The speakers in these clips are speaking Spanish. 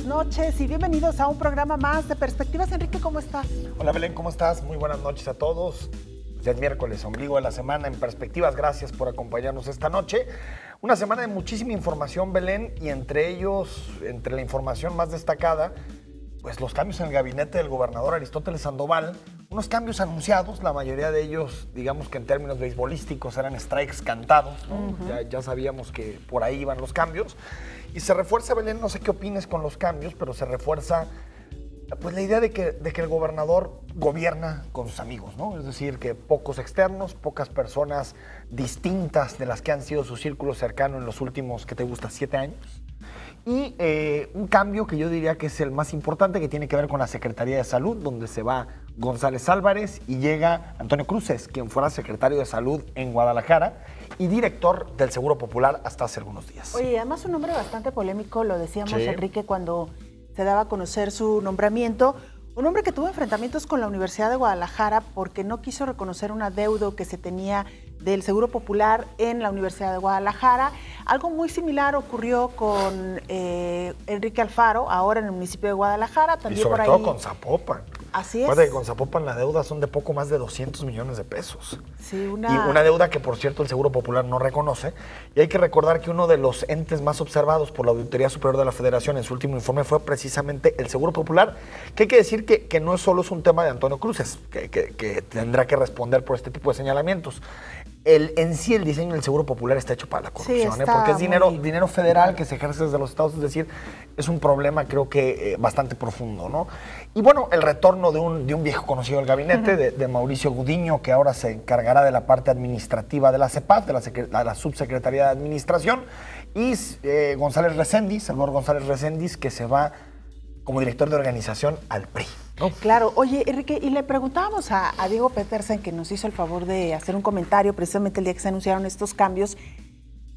buenas noches y bienvenidos a un programa más de Perspectivas. Enrique, ¿cómo estás? Hola Belén, ¿cómo estás? Muy buenas noches a todos. Ya es miércoles, ombligo de la semana en Perspectivas. Gracias por acompañarnos esta noche. Una semana de muchísima información, Belén, y entre la información más destacada, pues los cambios en el gabinete del gobernador Aristóteles Sandoval, unos cambios anunciados, la mayoría de ellos, digamos que en términos beisbolísticos, eran strikes cantados, ¿no? Ya sabíamos que por ahí iban los cambios. Y se refuerza, Belén, no sé qué opines con los cambios, pero se refuerza pues la idea de que el gobernador gobierna con sus amigos, ¿no? Es decir, que pocos externos, pocas personas distintas de las que han sido su círculo cercano en los últimos, ¿qué te gusta?, 7 años. Y un cambio que yo diría que es el más importante, que tiene que ver con la Secretaría de Salud, donde se va González Álvarez y llega Antonio Cruces, quien fuera secretario de Salud en Guadalajara y director del Seguro Popular hasta hace algunos días. Oye, además un nombre bastante polémico, lo decíamos, Sí. Enrique, cuando se daba a conocer su nombramiento. Un hombre que tuvo enfrentamientos con la Universidad de Guadalajara porque no quiso reconocer un adeudo que se tenía del Seguro Popular en la Universidad de Guadalajara. Algo muy similar ocurrió con Enrique Alfaro, ahora en el municipio de Guadalajara. También y sobre por todo ahí, con Zapopan. así es. Acuérdate que con Zapopan la deuda son de poco más de 200 millones de pesos. Sí, Y una deuda que, por cierto, el Seguro Popular no reconoce. Y hay que recordar que uno de los entes más observados por la Auditoría Superior de la Federación en su último informe fue precisamente el Seguro Popular, que hay que decir que no solo es un tema de Antonio Cruces, que tendrá que responder por este tipo de señalamientos. En sí el diseño del Seguro Popular está hecho para la corrupción, Sí, porque es muy... dinero federal que se ejerce desde los estados, es decir, es un problema creo que bastante profundo, ¿no? Y bueno, el retorno de un viejo conocido del gabinete, de Mauricio Gudiño, que ahora se encargará de la parte administrativa de la CEPAD, de la Subsecretaría de Administración, y González Reséndiz, Salvador González Reséndiz, que se va como director de organización al PRI, ¿no? Claro. Oye, Enrique, y le preguntábamos a Diego Petersen, que nos hizo el favor de hacer un comentario precisamente el día que se anunciaron estos cambios,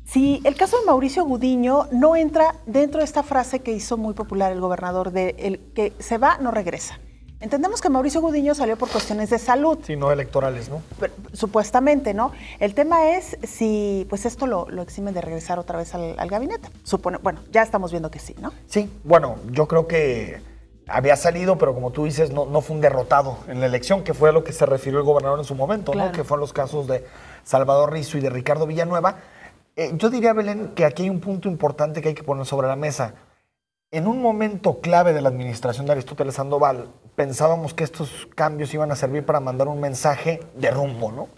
si el caso de Mauricio Gudiño no entra dentro de esta frase que hizo muy popular el gobernador de el que se va, no regresa. Entendemos que Mauricio Gudiño salió por cuestiones de salud. Sí, no electorales, ¿no? Supuestamente, ¿no? El tema es si pues esto lo exime de regresar otra vez al gabinete. Bueno, ya estamos viendo que sí, ¿no? Sí, bueno, yo creo que había salido, pero como tú dices, no fue un derrotado en la elección, que fue a lo que se refirió el gobernador en su momento, Claro. ¿no? Que fueron los casos de Salvador Rizo y de Ricardo Villanueva. Yo diría, Belén, que aquí hay un punto importante que hay que poner sobre la mesa. En un momento clave de la administración de Aristóteles Sandoval, pensábamos que estos cambios iban a servir para mandar un mensaje de rumbo, ¿no?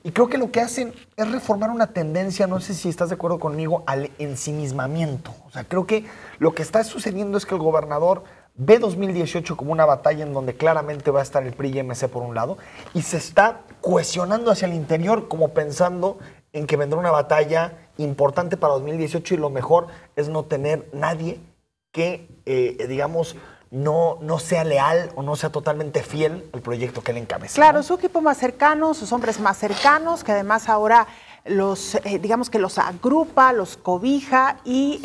Y creo que lo que hacen es reformar una tendencia, no sé si estás de acuerdo conmigo, al ensimismamiento. O sea, creo que lo que está sucediendo es que el gobernador ve 2018 como una batalla en donde claramente va a estar el PRI y MC por un lado, y se está cohesionando hacia el interior como pensando en que vendrá una batalla importante para 2018 y lo mejor es no tener nadie que, digamos, no sea leal o no sea totalmente fiel al proyecto que él encabeza. Claro, ¿no? su equipo más cercano, sus hombres más cercanos, que además ahora digamos que los agrupa, los cobija y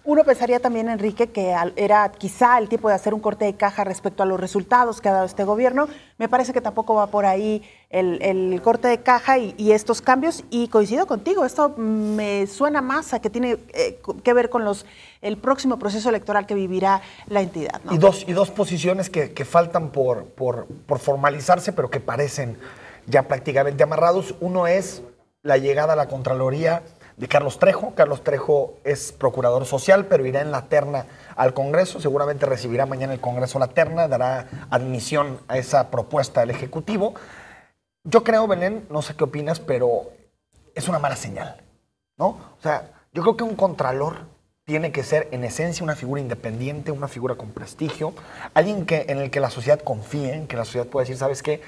uno pensaría también, Enrique, que era quizá el tiempo de hacer un corte de caja respecto a los resultados que ha dado este gobierno. Me parece que tampoco va por ahí el corte de caja y estos cambios. Y coincido contigo, esto me suena más a que tiene que ver con el próximo proceso electoral que vivirá la entidad, ¿no? Y dos posiciones que faltan por formalizarse, pero que parecen ya prácticamente amarrados. Uno es la llegada a la Contraloría de Carlos Trejo. Carlos Trejo es procurador social, pero irá en la terna al Congreso. Seguramente recibirá mañana el Congreso la terna, dará admisión a esa propuesta del Ejecutivo. Yo creo, Belén, no sé qué opinas, pero es una mala señal, ¿no? O sea, yo creo que un contralor tiene que ser, en esencia, una figura independiente, una figura con prestigio, alguien en el que la sociedad confíe, en que la sociedad pueda decir, ¿sabes qué?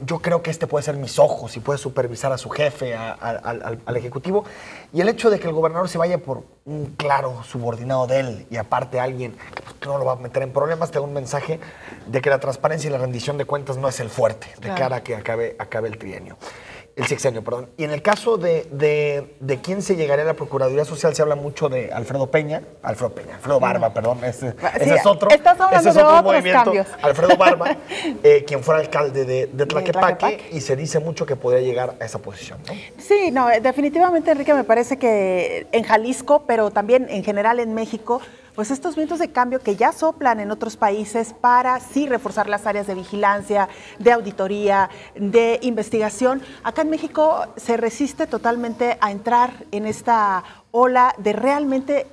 Yo creo que este puede ser mis ojos y puede supervisar a su jefe, al Ejecutivo. Y el hecho de que el gobernador se vaya por un claro subordinado de él y aparte alguien que no lo va a meter en problemas, te da un mensaje de que la transparencia y la rendición de cuentas no es el fuerte de cara a que acabe el trienio. El sexenio, perdón. Y en el caso de quién se llegaría a la Procuraduría Social, se habla mucho de Alfredo Barba, perdón. Ese es otro. Estás hablando de otros movimiento. cambios. Alfredo Barba, quien fuera alcalde de Tlaquepaque, y se dice mucho que podría llegar a esa posición, ¿no? Sí, no, definitivamente, Enrique, me parece que en Jalisco, pero también en general en México, pues estos vientos de cambio que ya soplan en otros países para sí reforzar las áreas de vigilancia, de auditoría, de investigación. Acá en México se resiste totalmente a entrar en esta ola de realmente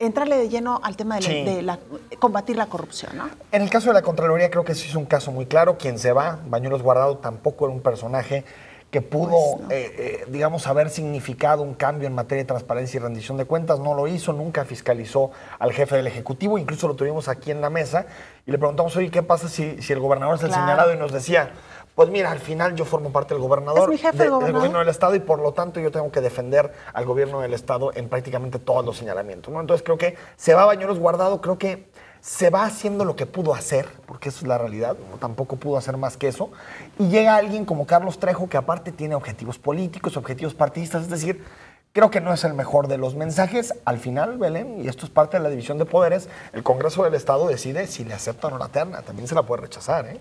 entrarle de lleno al tema de combatir la corrupción, ¿no? En el caso de la Contraloría creo que sí es un caso muy claro. Quien se va, Bañuelos Guardado, tampoco era un personaje que pudo, pues no, digamos, haber significado un cambio en materia de transparencia y rendición de cuentas. No lo hizo, nunca fiscalizó al jefe del Ejecutivo. Incluso lo tuvimos aquí en la mesa y le preguntamos, oye, ¿qué pasa si el gobernador es el señalado? Y nos decía, pues mira, al final yo formo parte del gobernador, es mi jefe, del gobierno del Estado, y por lo tanto yo tengo que defender al gobierno del Estado en prácticamente todos los señalamientos, ¿no? Entonces creo que se va Bañuelos Guardado, creo que se va haciendo lo que pudo hacer, porque eso es la realidad, ¿no? Tampoco pudo hacer más que eso, y llega alguien como Carlos Trejo, que aparte tiene objetivos políticos, objetivos partidistas, es decir, creo que no es el mejor de los mensajes. Al final, Belén, y esto es parte de la división de poderes, el Congreso del Estado decide si le acepta o no la terna, también se la puede rechazar, ¿eh?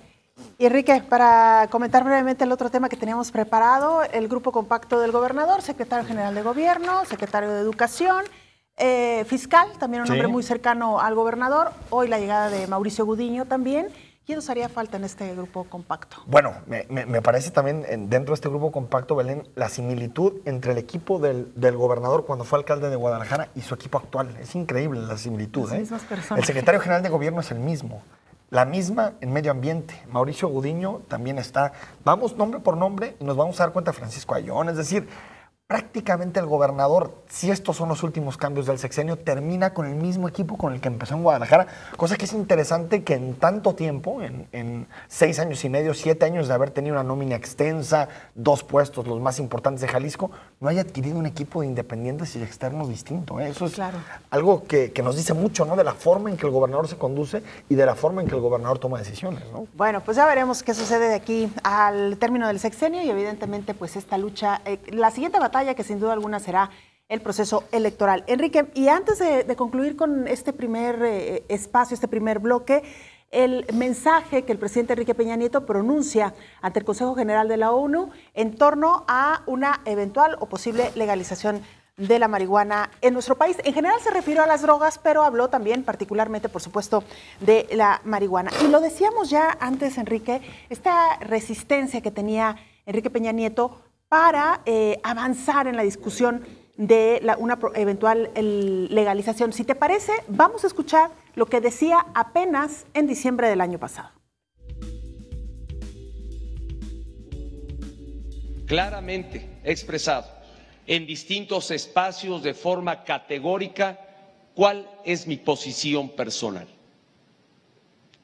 Y Enrique, para comentar brevemente el otro tema que teníamos preparado, el grupo compacto del gobernador, secretario general de gobierno, secretario de educación, fiscal, también un hombre muy cercano al gobernador, hoy la llegada de Mauricio Gudiño también. ¿Quién nos haría falta en este grupo compacto? Bueno, me parece también dentro de este grupo compacto, Belén, la similitud entre el equipo del gobernador cuando fue alcalde de Guadalajara y su equipo actual. Es increíble la similitud. Las mismas personas. El secretario general de gobierno es el mismo. La misma en medio ambiente. Mauricio Gudiño también está. Vamos nombre por nombre y nos vamos a dar cuenta de Francisco Ayón. Es decir, prácticamente el gobernador, si estos son los últimos cambios del sexenio, termina con el mismo equipo con el que empezó en Guadalajara, cosa que es interesante que en tanto tiempo, en 6 años y medio, 7 años de haber tenido una nómina extensa, 2 puestos, los más importantes de Jalisco, no haya adquirido un equipo de independientes y externos distinto, ¿eh? Eso es algo que nos dice mucho, ¿no? De la forma en que el gobernador se conduce y de la forma en que el gobernador toma decisiones, ¿no? Bueno, pues ya veremos qué sucede de aquí al término del sexenio y evidentemente pues esta lucha, la siguiente batalla que sin duda alguna será el proceso electoral. Enrique, y antes de concluir con este primer espacio, este primer bloque, el mensaje que el presidente Enrique Peña Nieto pronuncia ante el Consejo General de la ONU en torno a una eventual o posible legalización de la marihuana en nuestro país. En general se refirió a las drogas, pero habló también particularmente, por supuesto, de la marihuana. Y lo decíamos ya antes, Enrique, esta resistencia que tenía Enrique Peña Nieto para avanzar en la discusión de una eventual legalización. Si te parece, vamos a escuchar lo que decía apenas en diciembre del año pasado. Claramente he expresado en distintos espacios de forma categórica cuál es mi posición personal.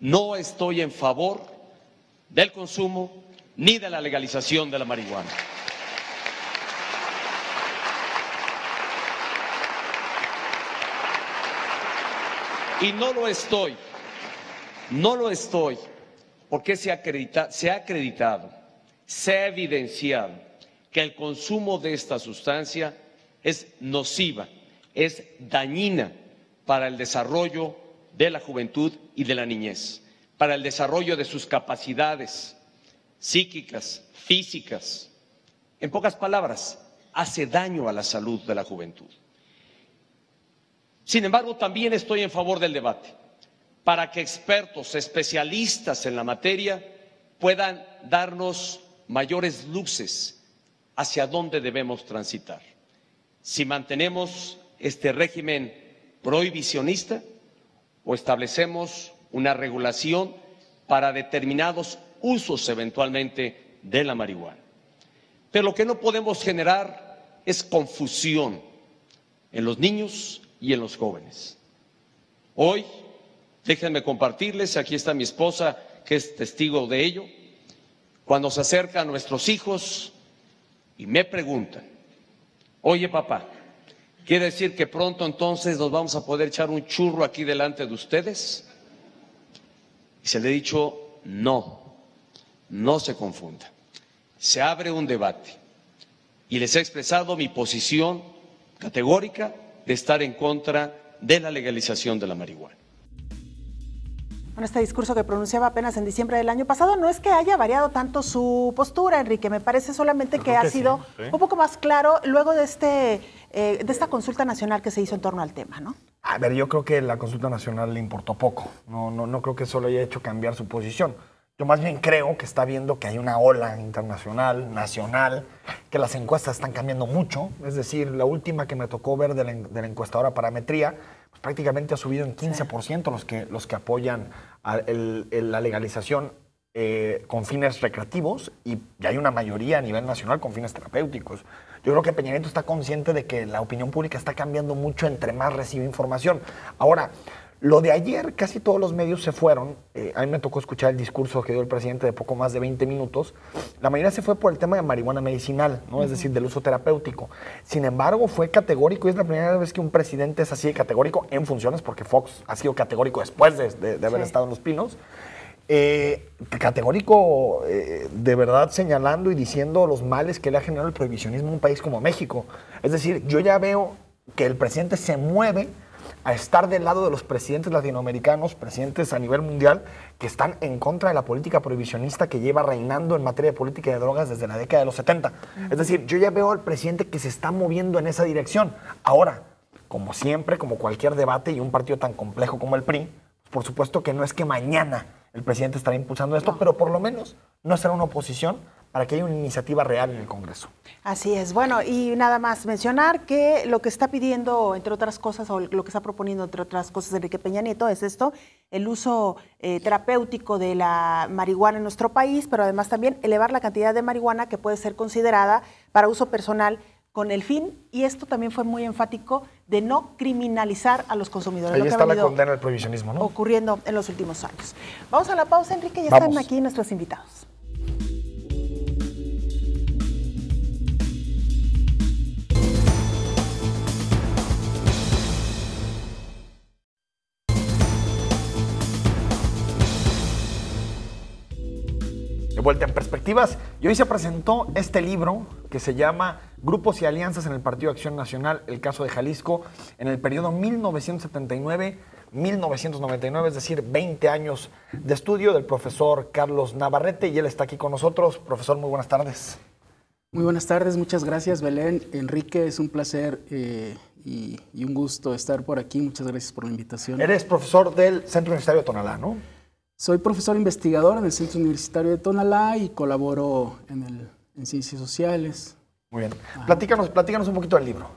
No estoy en favor del consumo ni de la legalización de la marihuana. Y no lo estoy porque se ha acreditado, se ha evidenciado que el consumo de esta sustancia es nociva, es dañina para el desarrollo de la juventud y de la niñez, para el desarrollo de sus capacidades psíquicas, físicas. En pocas palabras, hace daño a la salud de la juventud. Sin embargo, también estoy en favor del debate para que expertos, especialistas en la materia puedan darnos mayores luces hacia dónde debemos transitar. Si mantenemos este régimen prohibicionista o establecemos una regulación para determinados usos eventualmente de la marihuana. Pero lo que no podemos generar es confusión en los niños y en los jóvenes. Hoy, déjenme compartirles, aquí está mi esposa, que es testigo de ello, cuando se acercan nuestros hijos y me preguntan, oye papá, ¿quiere decir que pronto entonces nos vamos a poder echar un churro aquí delante de ustedes? Y se le he dicho, no se confunda. Se abre un debate y les he expresado mi posición categórica de estar en contra de la legalización de la marihuana. Bueno, este discurso que pronunciaba apenas en diciembre del año pasado no es que haya variado tanto su postura, Enrique, me parece solamente que ha sido un poco más claro luego de esta consulta nacional que se hizo en torno al tema, ¿no? A ver, yo creo que la consulta nacional le importó poco. No creo que eso lo haya hecho cambiar su posición. Yo más bien creo que está viendo que hay una ola internacional, nacional, que las encuestas están cambiando mucho. Es decir, la última que me tocó ver de la encuestadora Parametría, pues prácticamente ha subido en 15% los que apoyan la legalización con fines recreativos, y hay una mayoría a nivel nacional con fines terapéuticos. Yo creo que Peña Nieto está consciente de que la opinión pública está cambiando mucho entre más recibe información. Ahora, lo de ayer, casi todos los medios se fueron. A mí me tocó escuchar el discurso que dio el presidente de poco más de 20 minutos. La mayoría se fue por el tema de marihuana medicinal, ¿no? Es decir, del uso terapéutico. Sin embargo, fue categórico, y es la primera vez que un presidente es así de categórico en funciones, porque Fox ha sido categórico después de haber estado en Los Pinos. Categórico, de verdad, señalando y diciendo los males que le ha generado el prohibicionismo en un país como México. Es decir, yo ya veo que el presidente se mueve a estar del lado de los presidentes latinoamericanos, presidentes a nivel mundial, que están en contra de la política prohibicionista que lleva reinando en materia de política de drogas desde la década de los 70. Es decir, yo ya veo al presidente que se está moviendo en esa dirección. Ahora, como siempre, como cualquier debate y un partido tan complejo como el PRI, por supuesto que no es que mañana el presidente estará impulsando esto, pero por lo menos no será una oposición para que haya una iniciativa real en el Congreso. Así es. Bueno, y nada más mencionar que lo que está pidiendo, entre otras cosas, o lo que está proponiendo, entre otras cosas, Enrique Peña Nieto, es esto, el uso terapéutico de la marihuana en nuestro país, pero además también elevar la cantidad de marihuana que puede ser considerada para uso personal, con el fin, y esto también fue muy enfático, de no criminalizar a los consumidores. Ahí está la condena al prohibicionismo, ¿no? Ocurriendo en los últimos años. Vamos a la pausa, Enrique, ya están aquí nuestros invitados. De vuelta en Perspectivas, y hoy se presentó este libro que se llama Grupos y Alianzas en el Partido Acción Nacional, el caso de Jalisco, en el periodo 1979-1999, es decir, 20 años de estudio, del profesor Carlos Navarrete, y él está aquí con nosotros. Profesor, muy buenas tardes. Muy buenas tardes, muchas gracias, Belén. Enrique, es un placer y un gusto estar por aquí. Muchas gracias por la invitación. Eres profesor del Centro Universitario de Tonalá, ¿no? Soy profesor investigador en el Centro Universitario de Tonalá y colaboro en Ciencias Sociales. Muy bien. Platícanos un poquito del libro.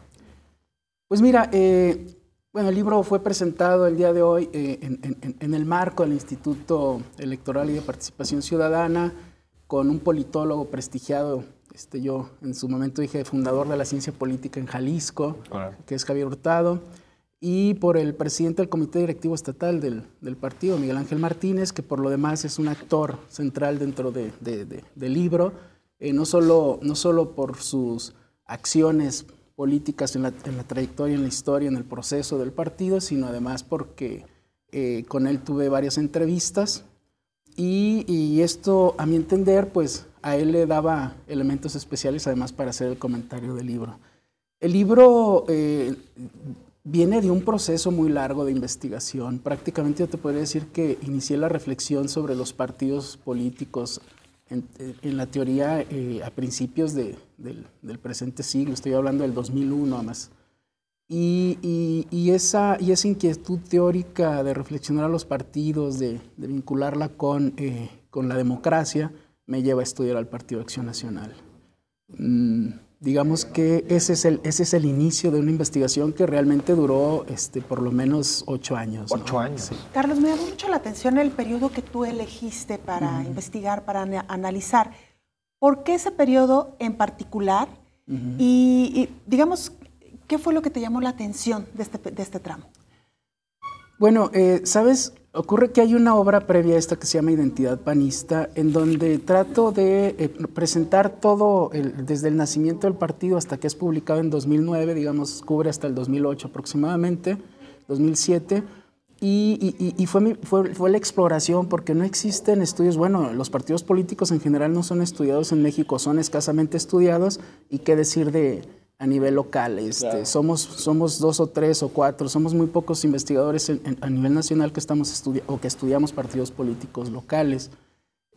Pues mira, bueno, el libro fue presentado el día de hoy en el marco del Instituto Electoral y de Participación Ciudadana, con un politólogo prestigiado. Yo en su momento dije fundador de la ciencia política en Jalisco, que es Javier Hurtado, y por el presidente del Comité Directivo Estatal del partido, Miguel Ángel Martínez, que por lo demás es un actor central dentro del libro, no solo por sus acciones políticas en la trayectoria, en la historia, en el proceso del partido, sino además porque con él tuve varias entrevistas, y esto, a mi entender, pues a él le daba elementos especiales además para hacer el comentario del libro. El libro viene de un proceso muy largo de investigación. Prácticamente yo te podría decir que inicié la reflexión sobre los partidos políticos en la teoría a principios del presente siglo. Estoy hablando del 2001 además. Y esa inquietud teórica de reflexionar a los partidos, de vincularla con la democracia, me lleva a estudiar al Partido Acción Nacional. Digamos que ese es el inicio de una investigación que realmente duró por lo menos 8 años. 8 años. Sí. Carlos, me llamó mucho la atención el periodo que tú elegiste para investigar, para analizar. ¿Por qué ese periodo en particular? Y digamos, ¿qué fue lo que te llamó la atención de este tramo? Bueno, ¿sabes? Ocurre que hay una obra previa a esta que se llama Identidad Panista, en donde trato de presentar todo, desde el nacimiento del partido hasta que es publicado en 2009, digamos, cubre hasta el 2008 aproximadamente, 2007, y fue la exploración, porque no existen estudios. Bueno, los partidos políticos en general no son estudiados en México, son escasamente estudiados, y qué decir a nivel local. Claro. Somos 2 o 3 o 4, somos muy pocos investigadores a nivel nacional que estudiamos partidos políticos locales.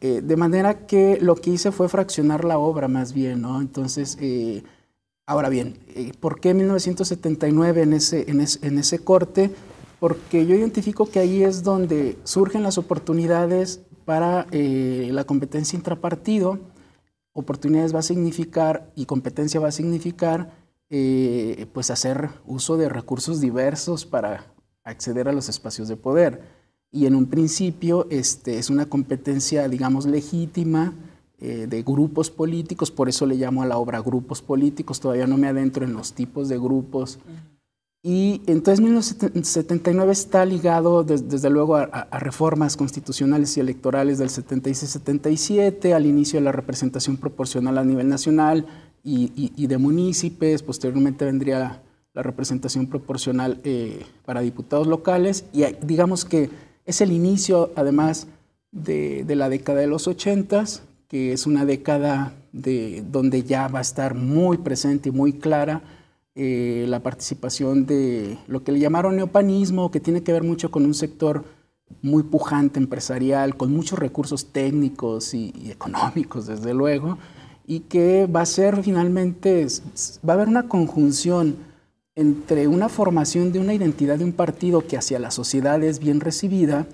De manera que lo que hice fue fraccionar la obra más bien, ¿no? Entonces, Ahora bien, ¿por qué 1979 en ese corte? Porque yo identifico que ahí es donde surgen las oportunidades para la competencia intrapartido. Oportunidades va a significar y competencia va a significar pues hacer uso de recursos diversos para acceder a los espacios de poder. Y en un principio es una competencia, digamos, legítima, de grupos políticos, por eso le llamo a la obra grupos políticos, todavía no me adentro en los tipos de grupos. Y entonces 1979 está ligado desde luego a reformas constitucionales y electorales del 76-77, al inicio de la representación proporcional a nivel nacional y de municipios, posteriormente vendría la representación proporcional para diputados locales, y digamos que es el inicio además de la década de los 80s, que es una década donde ya va a estar muy presente y muy clara la participación de lo que le llamaron neopanismo, que tiene que ver mucho con un sector muy pujante empresarial, con muchos recursos técnicos y económicos, desde luego, y que va a ser finalmente, va a haber una conjunción entre una formación de una identidad de un partido que hacia la sociedad es bien recibida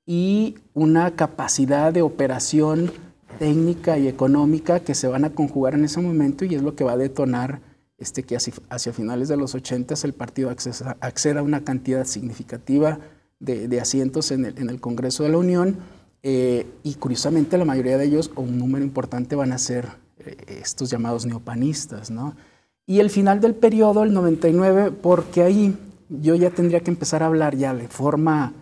y una capacidad de operación técnica y económica que se van a conjugar en ese momento, y es lo que va a detonar que hacia finales de los 80s el partido acceda a una cantidad significativa de asientos en el Congreso de la Unión, y curiosamente la mayoría de ellos, o un número importante, van a ser estos llamados neopanistas, ¿no? Y el final del periodo, el 99, porque ahí yo ya tendría que empezar a hablar ya de forma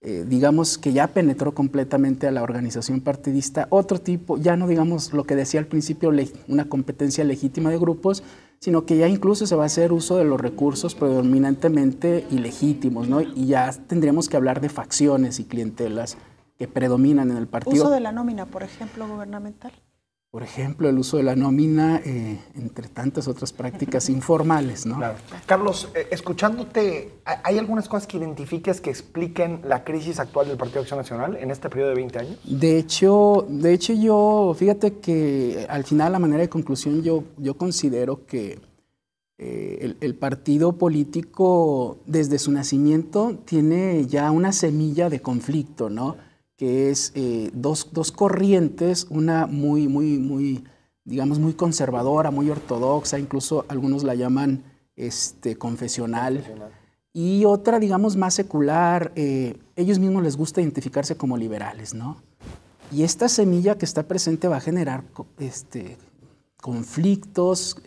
digamos que ya penetró completamente a la organización partidista, otro tipo, ya no digamos lo que decía al principio, una competencia legítima de grupos, sino que ya incluso se va a hacer uso de los recursos predominantemente ilegítimos, ¿no? Y ya tendríamos que hablar de facciones y clientelas que predominan en el partido. Uso de la nómina, por ejemplo, gubernamental. Por ejemplo, el uso de la nómina, entre tantas otras prácticas informales, ¿no? Claro. Carlos, escuchándote, ¿hay algunas cosas que identifiques que expliquen la crisis actual del Partido Acción Nacional en este periodo de 20 años? De hecho yo, fíjate que al final, a manera de conclusión, yo considero que el partido político, desde su nacimiento, tiene ya una semilla de conflicto, ¿no? Que es dos corrientes, una muy, digamos, muy conservadora, muy ortodoxa, incluso algunos la llaman confesional, y otra, digamos, más secular. Ellos mismos les gusta identificarse como liberales, ¿no? Y esta semilla que está presente va a generar conflictos,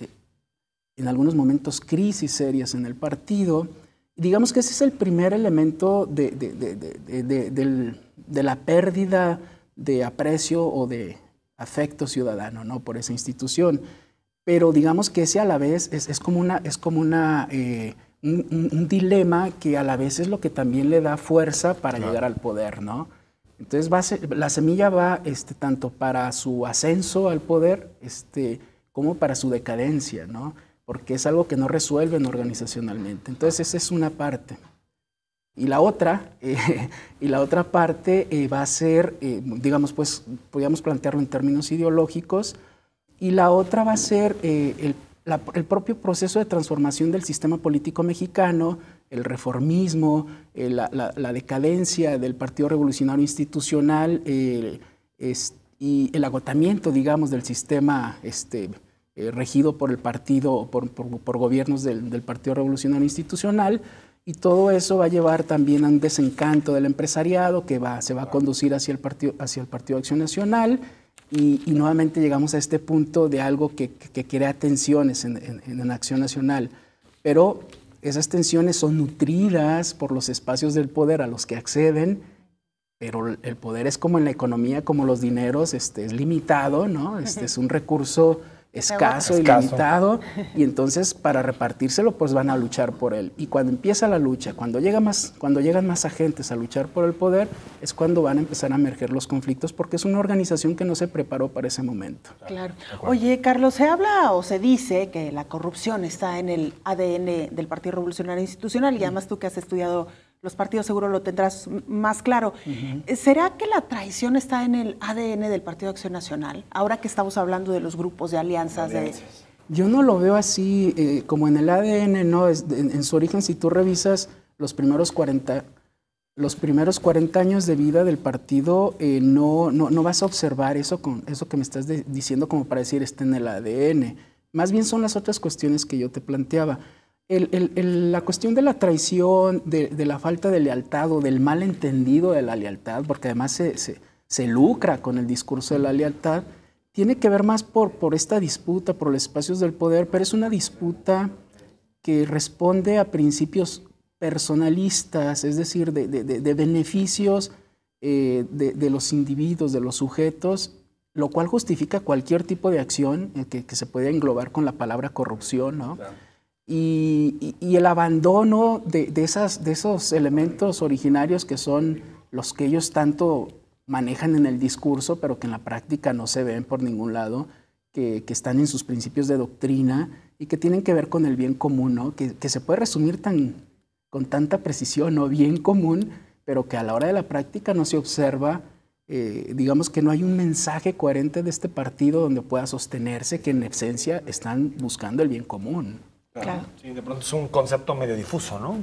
en algunos momentos crisis serias en el partido. Digamos que ese es el primer elemento de la pérdida de aprecio o de afecto ciudadano, ¿no? Por esa institución. Pero digamos que ese a la vez es como un dilema que a la vez es lo que también le da fuerza para llegar al poder, ¿no? Entonces la semilla va tanto para su ascenso al poder como para su decadencia, ¿no? Porque es algo que no resuelven organizacionalmente. Entonces esa es una parte. Y la otra parte va a ser, digamos, pues podríamos plantearlo en términos ideológicos, y la otra va a ser el propio proceso de transformación del sistema político mexicano, el reformismo, la decadencia del Partido Revolucionario Institucional y el agotamiento, digamos, del sistema regido por el partido, por gobiernos del Partido Revolucionario Institucional, y todo eso va a llevar también a un desencanto del empresariado que se va a conducir hacia el Partido Acción Nacional, y nuevamente llegamos a este punto de algo que crea tensiones en Acción Nacional, pero esas tensiones son nutridas por los espacios del poder a los que acceden, pero el poder es como en la economía, como los dineros, es limitado, ¿no? Es un recurso escaso y limitado, y entonces para repartírselo pues van a luchar por él. Y cuando empieza la lucha, cuando llegan más agentes a luchar por el poder, es cuando van a empezar a emerger los conflictos, porque es una organización que no se preparó para ese momento. Claro. Oye, Carlos, se habla o se dice que la corrupción está en el ADN del Partido Revolucionario Institucional, y además tú que has estudiado los partidos seguro lo tendrás más claro. ¿Será que la traición está en el ADN del Partido Acción Nacional? Ahora que estamos hablando de los grupos de alianzas. Yo no lo veo así, como en el ADN, ¿no? En su origen, si tú revisas los primeros 40 años de vida del partido, no vas a observar eso que me estás diciendo como para decir está en el ADN. Más bien son las otras cuestiones que yo te planteaba. La cuestión de la traición, de la falta de lealtad o del malentendido de la lealtad, porque además se lucra con el discurso de la lealtad, tiene que ver más por esta disputa, por los espacios del poder, pero es una disputa que responde a principios personalistas, es decir, de beneficios de los individuos, de los sujetos, lo cual justifica cualquier tipo de acción que se puede englobar con la palabra corrupción, ¿no? Claro. Y el abandono de esos elementos originarios que son los que ellos tanto manejan en el discurso, pero que en la práctica no se ven por ningún lado, que están en sus principios de doctrina y que tienen que ver con el bien común, ¿no? Que se puede resumir con tanta precisión, ¿no? Bien común, pero que a la hora de la práctica no se observa, digamos que no hay un mensaje coherente de este partido donde pueda sostenerse que en esencia están buscando el bien común. Claro. Sí, de pronto es un concepto medio difuso, ¿no?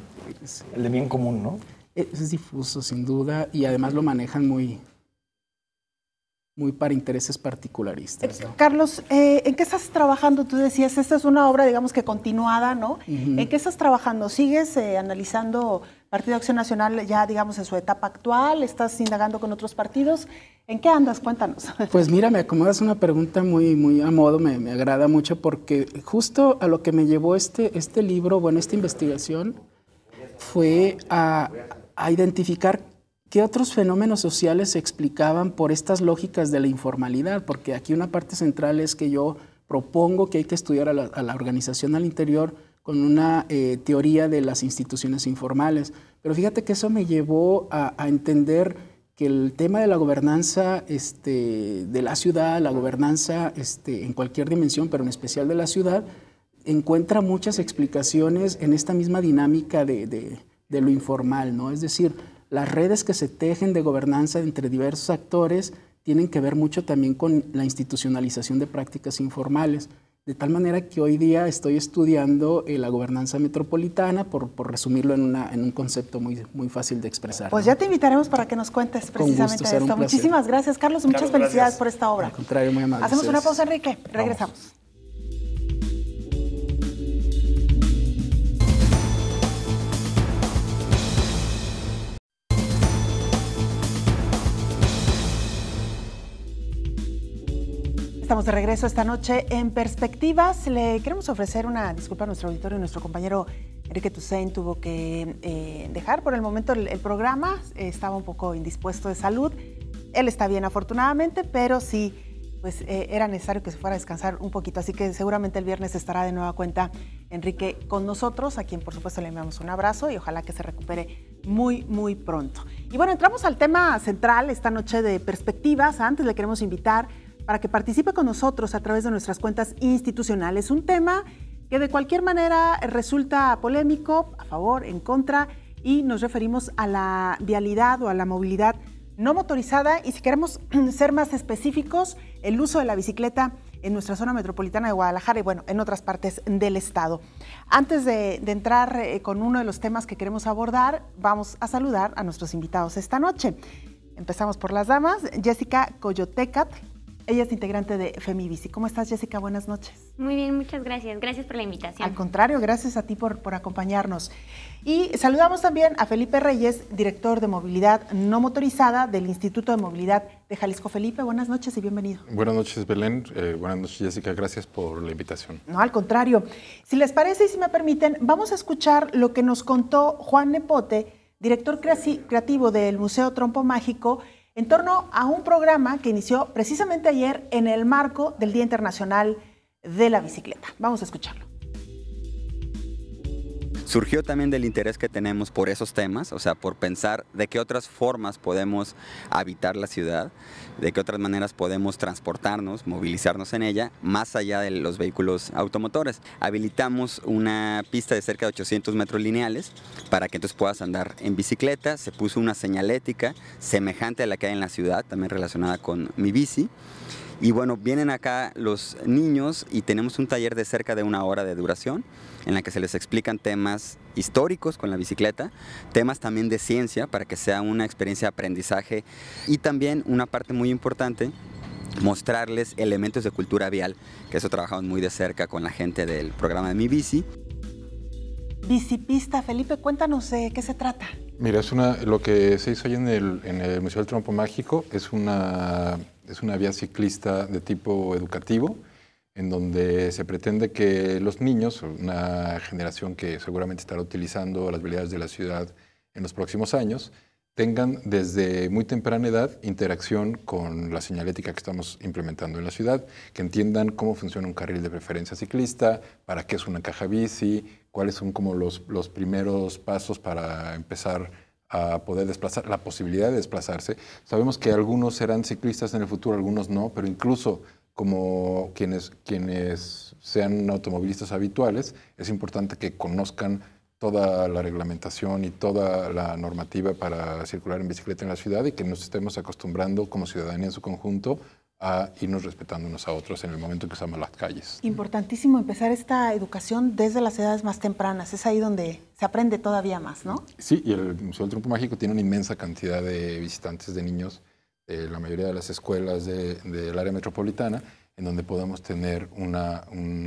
El de bien común, ¿no? Es difuso, sin duda, y además lo manejan muy para intereses particularistas, ¿no? Carlos, ¿en qué estás trabajando? Tú decías, esta es una obra, digamos que continuada, ¿no? ¿En qué estás trabajando? ¿Sigues analizando Partido Acción Nacional ya, digamos, en su etapa actual? ¿Estás indagando con otros partidos? ¿En qué andas? Cuéntanos. Pues mira, me acomodas una pregunta muy a modo, me agrada mucho, porque justo a lo que me llevó este libro, bueno, esta investigación, fue a identificar qué otros fenómenos sociales se explicaban por estas lógicas de la informalidad, porque aquí una parte central es que yo propongo que hay que estudiar a la organización al interior con una teoría de las instituciones informales. Pero fíjate que eso me llevó a entender que el tema de la gobernanza de la ciudad, la gobernanza en cualquier dimensión, pero en especial de la ciudad, encuentra muchas explicaciones en esta misma dinámica de lo informal, ¿no? Es decir, las redes que se tejen de gobernanza entre diversos actores tienen que ver mucho también con la institucionalización de prácticas informales. De tal manera que hoy día estoy estudiando la gobernanza metropolitana, por resumirlo en un concepto muy fácil de expresar. Pues ya te invitaremos para que nos cuentes precisamente de esto. Muchísimas gracias, Carlos. Muchas felicidades por esta obra. Al contrario, muy amable. Hacemos una pausa, Enrique. Regresamos. Vamos. Estamos de regreso esta noche en Perspectivas. Le queremos ofrecer una disculpa a nuestro auditorio. Nuestro compañero Enrique Tucent tuvo que dejar por el momento el programa. Estaba un poco indispuesto de salud. Él está bien, afortunadamente, pero sí, pues era necesario que se fuera a descansar un poquito. Así que seguramente el viernes estará de nueva cuenta Enrique con nosotros, a quien por supuesto le enviamos un abrazo y ojalá que se recupere muy pronto. Y bueno, entramos al tema central esta noche de Perspectivas. Antes le queremos invitar para que participe con nosotros a través de nuestras cuentas institucionales. Un tema que de cualquier manera resulta polémico, a favor, en contra, y nos referimos a la vialidad o a la movilidad no motorizada y, si queremos ser más específicos, el uso de la bicicleta en nuestra zona metropolitana de Guadalajara y, bueno, en otras partes del estado. Antes de entrar con uno de los temas que queremos abordar, vamos a saludar a nuestros invitados esta noche. Empezamos por las damas. Jessica Coyotecat. Ella es integrante de Femibici. ¿Cómo estás, Jessica? Buenas noches. Muy bien, muchas gracias. Gracias por la invitación. Al contrario, gracias a ti por acompañarnos. Y saludamos también a Felipe Reyes, director de Movilidad No Motorizada del Instituto de Movilidad de Jalisco. Felipe, buenas noches y bienvenido. Buenas noches, Belén. Buenas noches, Jessica. Gracias por la invitación. No, al contrario. Si les parece y si me permiten, vamos a escuchar lo que nos contó Juan Nepote, director creativo del Museo Trompo Mágico, en torno a un programa que inició precisamente ayer en el marco del Día Internacional de la Bicicleta. Vamos a escucharlo. Surgió también del interés que tenemos por esos temas, o sea, por pensar de qué otras formas podemos habitar la ciudad, de qué otras maneras podemos transportarnos, movilizarnos en ella, más allá de los vehículos automotores. Habilitamos una pista de cerca de 800 metros lineales para que entonces puedas andar en bicicleta. Se puso una señalética semejante a la que hay en la ciudad, también relacionada con Mi Bici. Y bueno, vienen acá los niños y tenemos un taller de cerca de 1 hora de duración en la que se les explican temas históricos con la bicicleta, temas también de ciencia para que sea una experiencia de aprendizaje y también una parte muy importante, mostrarles elementos de cultura vial, que eso trabajamos muy de cerca con la gente del programa de Mi Bici. Bicipista, Felipe, cuéntanos de qué se trata. Mira, lo que se hizo hoy en el Museo del Trompo Mágico es una vía ciclista de tipo educativo, en donde se pretende que los niños, una generación que seguramente estará utilizando las habilidades de la ciudad en los próximos años, tengan desde muy temprana edad interacción con la señalética que estamos implementando en la ciudad, que entiendan cómo funciona un carril de preferencia ciclista, para qué es una caja bici, cuáles son como los primeros pasos para empezar a poder desplazar, la posibilidad de desplazarse. Sabemos que algunos serán ciclistas en el futuro, algunos no, pero incluso como quienes sean automovilistas habituales, es importante que conozcan toda la reglamentación y toda la normativa para circular en bicicleta en la ciudad y que nos estemos acostumbrando como ciudadanía en su conjunto a irnos respetando unos a otros en el momento que usamos las calles. Importantísimo empezar esta educación desde las edades más tempranas. Es ahí donde se aprende todavía más, ¿no? Sí, y el Museo del Trompo Mágico tiene una inmensa cantidad de visitantes de niños, la mayoría de las escuelas del área metropolitana, en donde podamos tener un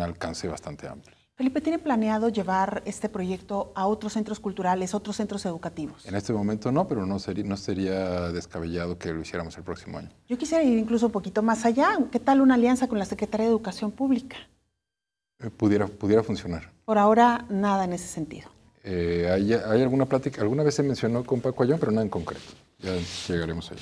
alcance bastante amplio. Felipe, ¿tiene planeado llevar este proyecto a otros centros culturales, otros centros educativos? En este momento no, pero no sería descabellado que lo hiciéramos el próximo año. Yo quisiera ir incluso un poquito más allá. ¿Qué tal una alianza con la Secretaría de Educación Pública? Pudiera funcionar. Por ahora, nada en ese sentido. ¿Hay alguna plática? Alguna vez se mencionó con Paco Ayón, pero nada en concreto. Ya llegaremos ahí.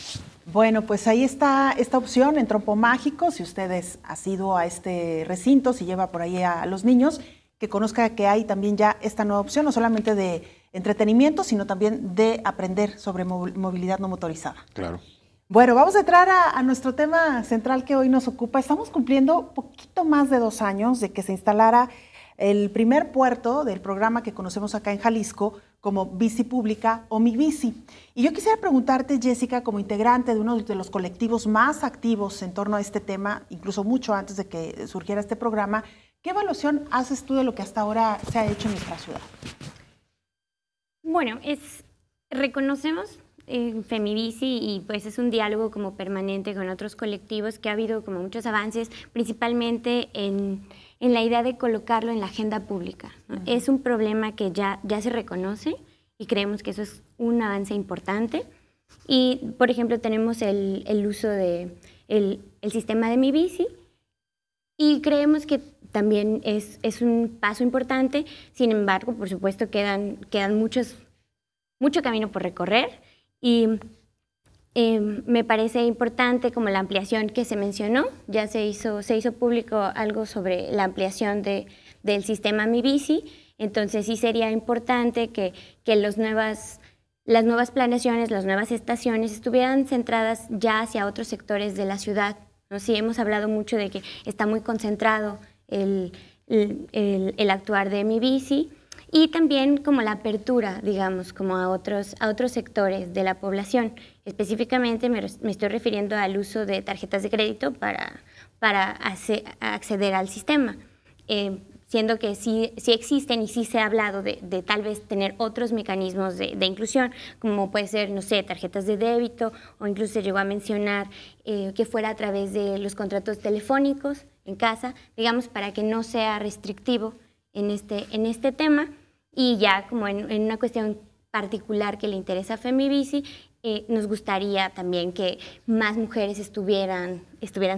Bueno, pues ahí está esta opción en Trompo Mágico. Si ustedes han ido a este recinto, si lleva por ahí a los niños, que conozca que hay también ya esta nueva opción, no solamente de entretenimiento, sino también de aprender sobre movilidad no motorizada. Claro. Bueno, vamos a entrar a nuestro tema central que hoy nos ocupa. Estamos cumpliendo poquito más de 2 años de que se instalara el primer puerto del programa que conocemos acá en Jalisco como Bici Pública o Mi Bici. Y yo quisiera preguntarte, Jessica, como integrante de uno de los colectivos más activos en torno a este tema, incluso mucho antes de que surgiera este programa, ¿qué evaluación haces tú de lo que hasta ahora se ha hecho en nuestra ciudad? Bueno, reconocemos Femibici y pues es un diálogo como permanente con otros colectivos que ha habido como muchos avances, principalmente en la idea de colocarlo en la agenda pública, ¿no? Es un problema que ya se reconoce y creemos que eso es un avance importante. Y, por ejemplo, tenemos el uso del sistema de Mi Bici y creemos que también es un paso importante. Sin embargo, por supuesto, quedan mucho camino por recorrer y me parece importante como la ampliación que se mencionó. Ya se hizo público algo sobre la ampliación del sistema Mi Bici. Entonces sí sería importante que las nuevas planeaciones, las nuevas estaciones estuvieran centradas ya hacia otros sectores de la ciudad, ¿no? Sí, hemos hablado mucho de que está muy concentrado el actuar de Mi Bici y también como la apertura, digamos, como a otros sectores de la población. Específicamente me estoy refiriendo al uso de tarjetas de crédito para acceder al sistema, siendo que sí existen y sí se ha hablado de tal vez tener otros mecanismos de inclusión, como puede ser, no sé, tarjetas de débito, o incluso se llegó a mencionar que fuera a través de los contratos telefónicos en casa, digamos, para que no sea restrictivo en este tema. Y ya como en una cuestión particular que le interesa a Femibici, nos gustaría también que más mujeres estuvieran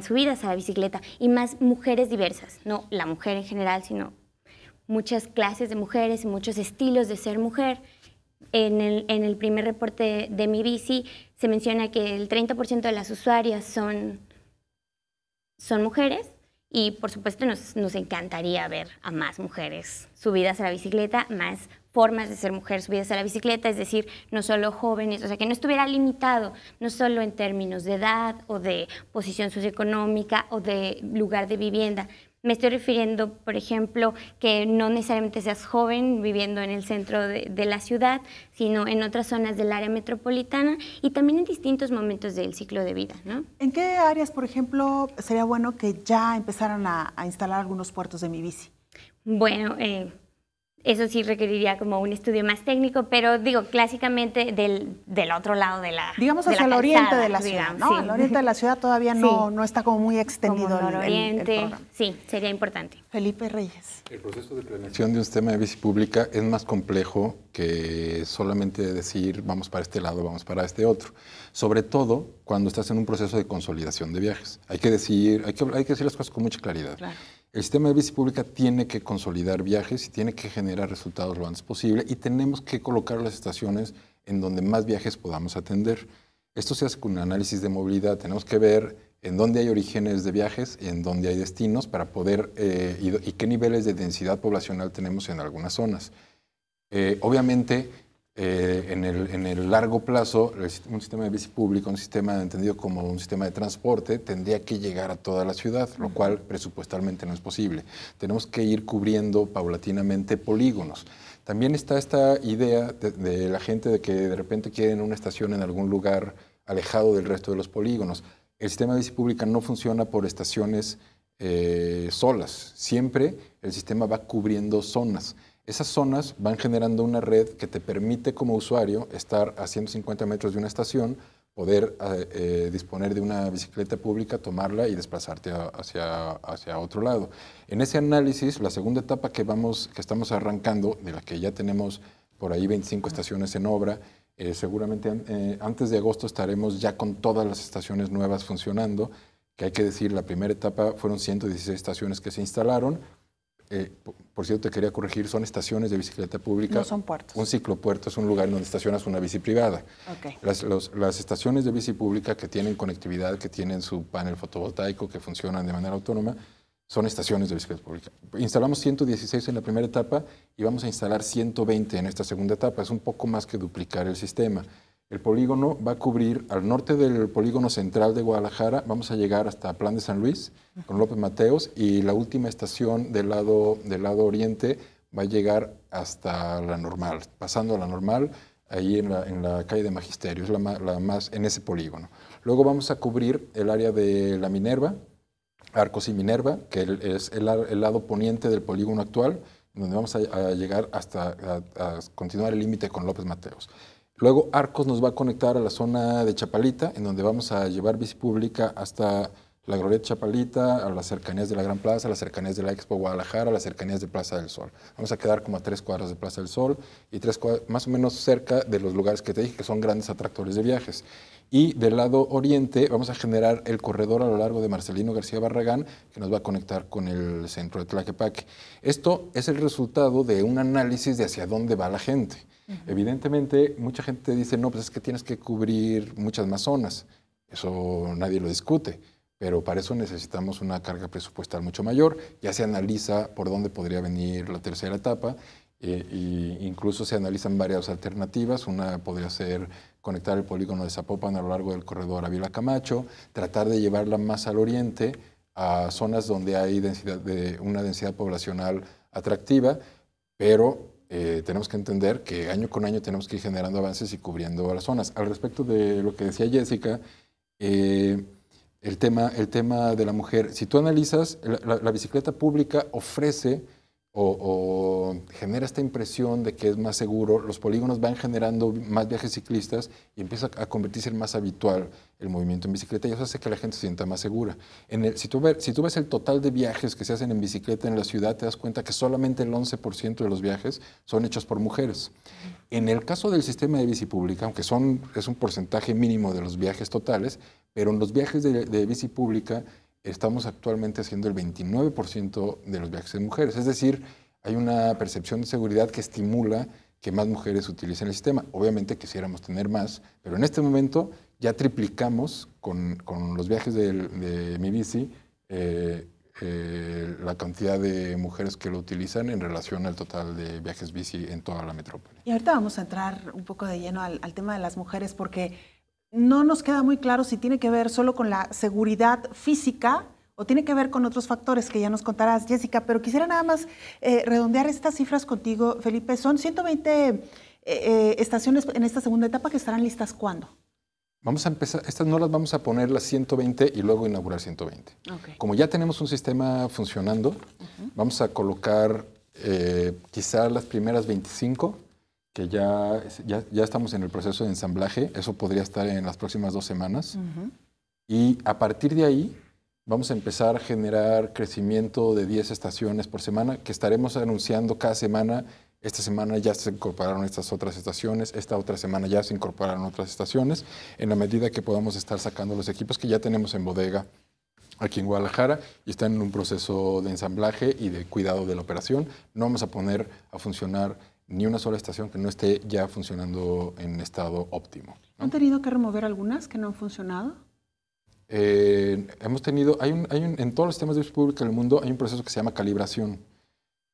subidas a la bicicleta y más mujeres diversas, no la mujer en general, sino muchas clases de mujeres y muchos estilos de ser mujer. En el primer reporte de Mi Bici se menciona que el 30% de las usuarias son mujeres. Y por supuesto nos encantaría ver a más mujeres subidas a la bicicleta, más formas de ser mujer subidas a la bicicleta, es decir, no solo jóvenes, o sea, que no estuviera limitado, no solo en términos de edad o de posición socioeconómica o de lugar de vivienda, Me estoy refiriendo, por ejemplo, que no necesariamente seas joven viviendo en el centro de la ciudad, sino en otras zonas del área metropolitana y también en distintos momentos del ciclo de vida, ¿no? ¿En qué áreas, por ejemplo, sería bueno que ya empezaran a instalar algunos puertos de Mi Bici? Bueno, eso sí requeriría como un estudio más técnico, pero digo, clásicamente del otro lado de la digamos hacia el oriente de la ciudad, ¿no? El oriente de la ciudad todavía no está como muy extendido como el programa. Sí, sería importante. Felipe Reyes. El proceso de planeación de un sistema de bici pública es más complejo que solamente decir vamos para este lado, vamos para este otro. Sobre todo cuando estás en un proceso de consolidación de viajes. Hay que decir las cosas con mucha claridad. Claro. El sistema de bici pública tiene que consolidar viajes y tiene que generar resultados lo antes posible y tenemos que colocar las estaciones en donde más viajes podamos atender. Esto se hace con un análisis de movilidad. Tenemos que ver en dónde hay orígenes de viajes, en dónde hay destinos para poder y qué niveles de densidad poblacional tenemos en algunas zonas. Obviamente, en el largo plazo, un sistema de bici pública, un sistema entendido como un sistema de transporte, tendría que llegar a toda la ciudad, lo cual presupuestalmente no es posible. Tenemos que ir cubriendo paulatinamente polígonos. También está esta idea de la gente de que de repente quieren una estación en algún lugar alejado del resto de los polígonos. El sistema de bici pública no funciona por estaciones solas. Siempre el sistema va cubriendo zonas. Esas zonas van generando una red que te permite como usuario estar a 150 metros de una estación, poder disponer de una bicicleta pública, tomarla y desplazarte hacia otro lado. En ese análisis, la segunda etapa que estamos arrancando, de la que ya tenemos por ahí 25 estaciones en obra, seguramente antes de agosto estaremos ya con todas las estaciones nuevas funcionando, que hay que decir, la primera etapa fueron 116 estaciones que se instalaron. Por cierto, te quería corregir, son estaciones de bicicleta pública. No son puertos. Un ciclopuerto es un lugar donde estacionas una bici privada. Okay. Las estaciones de bici pública que tienen conectividad, que tienen su panel fotovoltaico, que funcionan de manera autónoma, son estaciones de bicicleta pública. Instalamos 116 en la primera etapa y vamos a instalar 120 en esta segunda etapa. Es un poco más que duplicar el sistema. El polígono va a cubrir al norte del polígono central de Guadalajara, vamos a llegar hasta Plan de San Luis, con López Mateos, y la última estación del lado oriente va a llegar hasta la Normal, pasando a la Normal, ahí en la calle de Magisterio, es la más en ese polígono. Luego vamos a cubrir el área de la Minerva, Arcos y Minerva, que es el lado poniente del polígono actual, donde vamos a llegar hasta a continuar el límite con López Mateos. Luego Arcos nos va a conectar a la zona de Chapalita, en donde vamos a llevar bici pública hasta la Glorieta Chapalita, a las cercanías de la Gran Plaza, a las cercanías de la Expo Guadalajara, a las cercanías de Plaza del Sol. Vamos a quedar como a 3 cuadras de Plaza del Sol y 3 cuadras, más o menos cerca de los lugares que te dije que son grandes atractores de viajes. Y del lado oriente vamos a generar el corredor a lo largo de Marcelino García Barragán, que nos va a conectar con el centro de Tlaquepaque. Esto es el resultado de un análisis de hacia dónde va la gente. Evidentemente, mucha gente dice, no, pues es que tienes que cubrir muchas más zonas. Eso nadie lo discute, pero para eso necesitamos una carga presupuestal mucho mayor. Ya se analiza por dónde podría venir la tercera etapa e incluso se analizan varias alternativas. Una podría ser conectar el polígono de Zapopan a lo largo del corredor Ávila Camacho, tratar de llevarla más al oriente, a zonas donde hay una densidad poblacional atractiva, pero tenemos que entender que año con año tenemos que ir generando avances y cubriendo las zonas. Al respecto de lo que decía Jessica, el tema de la mujer, si tú analizas, la bicicleta pública ofrece o genera esta impresión de que es más seguro, los polígonos van generando más viajes ciclistas y empieza a convertirse en más habitual el movimiento en bicicleta y eso hace que la gente se sienta más segura. Si tú ves el total de viajes que se hacen en bicicleta en la ciudad, te das cuenta que solamente el 11% de los viajes son hechos por mujeres. En el caso del sistema de bici pública, aunque es un porcentaje mínimo de los viajes totales, pero en los viajes de bici pública estamos actualmente haciendo el 29% de los viajes de mujeres. Es decir, hay una percepción de seguridad que estimula que más mujeres utilicen el sistema. Obviamente quisiéramos tener más, pero en este momento ya triplicamos con los viajes de Mi Bici la cantidad de mujeres que lo utilizan en relación al total de viajes bici en toda la metrópoli. Y ahorita vamos a entrar un poco de lleno al tema de las mujeres porque no nos queda muy claro si tiene que ver solo con la seguridad física o tiene que ver con otros factores que ya nos contarás, Jessica, pero quisiera nada más redondear estas cifras contigo, Felipe. Son 120 estaciones en esta segunda etapa que estarán listas ¿cuándo? Vamos a empezar, estas no las vamos a poner las 120 y luego inaugurar 120. Okay. Como ya tenemos un sistema funcionando, vamos a colocar quizá las primeras 25, que ya estamos en el proceso de ensamblaje. Eso podría estar en las próximas 2 semanas. Y a partir de ahí vamos a empezar a generar crecimiento de 10 estaciones por semana, que estaremos anunciando cada semana. Esta semana ya se incorporaron estas otras estaciones, esta otra semana ya se incorporaron otras estaciones, en la medida que podamos estar sacando los equipos que ya tenemos en bodega aquí en Guadalajara y están en un proceso de ensamblaje y de cuidado de la operación. No vamos a poner a funcionar ni una sola estación que no esté ya funcionando en estado óptimo, ¿no? ¿Han tenido que remover algunas que no han funcionado? Hemos tenido, en todos los sistemas de luz pública del mundo hay un proceso que se llama calibración,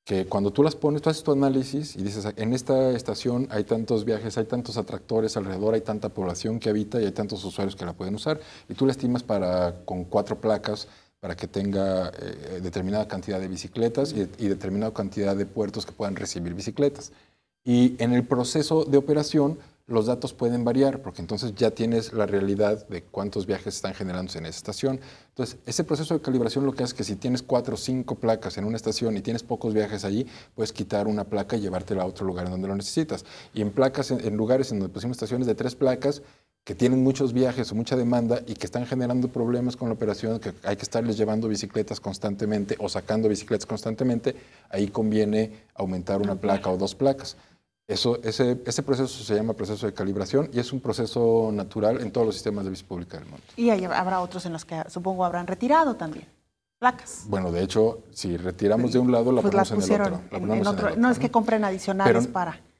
que cuando tú las pones, tú haces tu análisis y dices, en esta estación hay tantos viajes, hay tantos atractores alrededor, hay tanta población que habita y hay tantos usuarios que la pueden usar, y tú la estimas con 4 placas para que tenga determinada cantidad de bicicletas y determinada cantidad de puertos que puedan recibir bicicletas. Y en el proceso de operación, los datos pueden variar, porque entonces ya tienes la realidad de cuántos viajes están generándose en esa estación. Entonces, ese proceso de calibración lo que hace es que si tienes 4 o 5 placas en una estación y tienes pocos viajes allí, puedes quitar una placa y llevártela a otro lugar en donde lo necesitas. Y en placas, en lugares en donde pusimos estaciones de 3 placas, que tienen muchos viajes o mucha demanda y que están generando problemas con la operación, que hay que estarles llevando bicicletas constantemente o sacando bicicletas constantemente, ahí conviene aumentar una placa o 2 placas. Ese proceso se llama proceso de calibración y es un proceso natural en todos los sistemas de luz pública del mundo. Y habrá otros en los que supongo habrán retirado también placas. Bueno, de hecho, si retiramos de un lado, la ponemos en el otro. No es que compren adicionales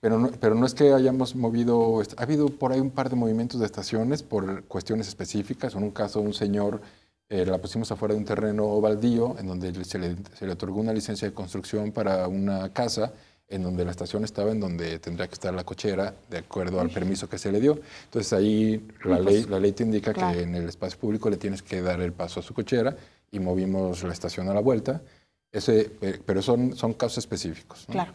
Pero no es que hayamos movido. Ha habido por ahí un par de movimientos de estaciones por cuestiones específicas. En un caso, un señor la pusimos afuera de un terreno baldío en donde se le otorgó una licencia de construcción para una casa, en donde la estación estaba en donde tendría que estar la cochera, de acuerdo al permiso que se le dio. Entonces ahí la ley te indica que en el espacio público le tienes que dar el paso a su cochera y movimos la estación a la vuelta. Pero son casos específicos, ¿no? Claro.